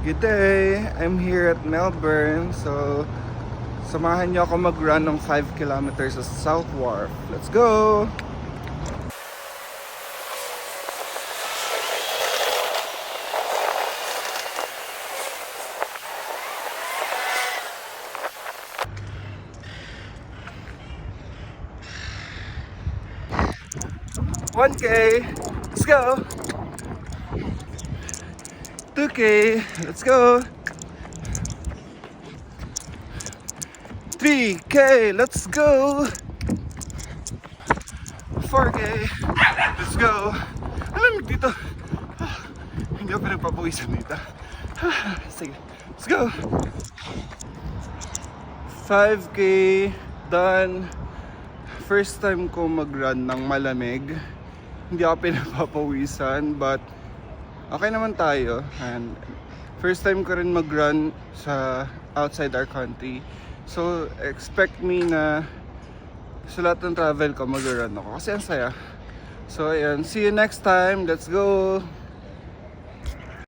Good day! I'm here at Melbourne. So, samahan niyo ako mag-run ng 5 kilometers sa South Wharf. Let's go! $1K! Let's go! 2K! Let's go! 3K! Let's go! 4K! Let's go! Alam dito! Hindi ako pinagpapawisan dito. Sige, let's go! 5K done. First time ko mag-run ng malamig. Hindi ako pinagpapawisan, but okay naman tayo. And first time ko rin mag-run sa outside our country. So expect me na sa lahat ng travel ko mag-run ako kasi ang saya. So ayan, see you next time. Let's go!